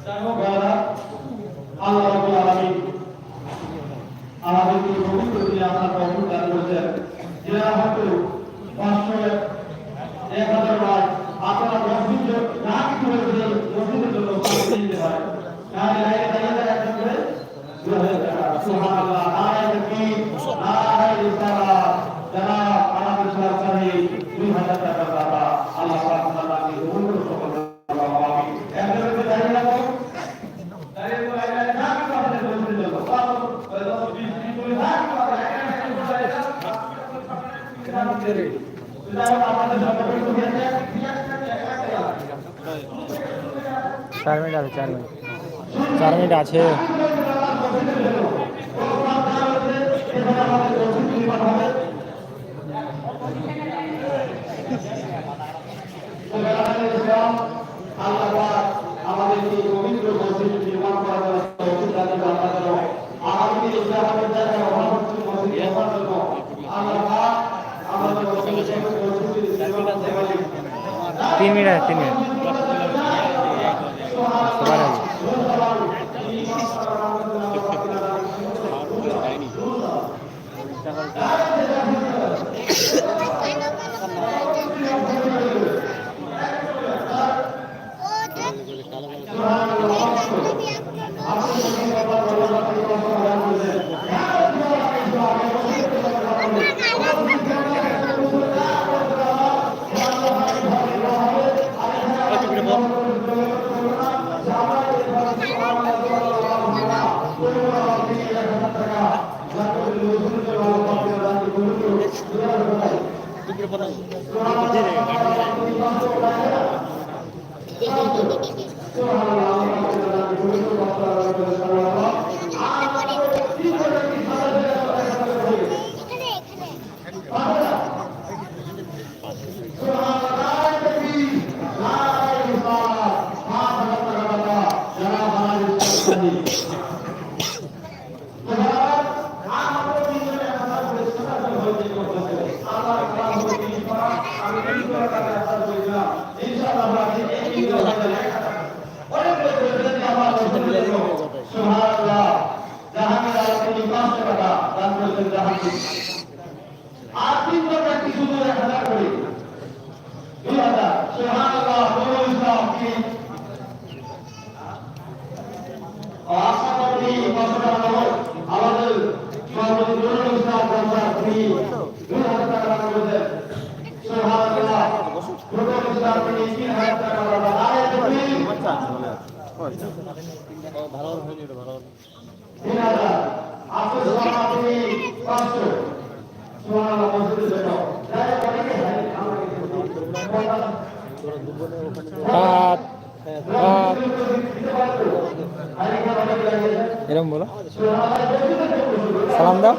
যাই হোক আল্লাহ রাব্বুল আলামিন আমাদেরকে পবিত্র দিয়ে আপনার কবুল দান করেছেন। যারা হয়তো 500 1000 বার আপনারা মসজিদ না কিছু হয়েছে মসজিদের জন্য দিতে পারেন। তাহলে আগে দাঁড়িয়ে একজন করে 2000 টাকা। সুবহানাল্লাহ, নারায়ে তাকবীর, নারায়ে রিসালাত। যারা আমাদের সরকারি 2000 টাকা দাতা আল্লাহ পাক তাআলাকে কবুল করে সকল আমিন। একজনকে দাঁড়িয়ে রাখো, দাঁড়িয়ে তো আগে না কিছু আপনাদের মসজিদের জন্য 20 করে না কিছু আপনাদের चार मिनट আছে আমাদেরকে পবিত্র মসজিদ নির্মাণ করার জন্য আমাদের ইসলামের জায়গায় মহামন্ত্রী মসজিদ নির্মাণ জন্য আল্লাহ আমাদের মসজিদ নির্মাণ করতে 3 মিনিট সবার আগে এরকম বলো সালাম দাও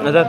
नजर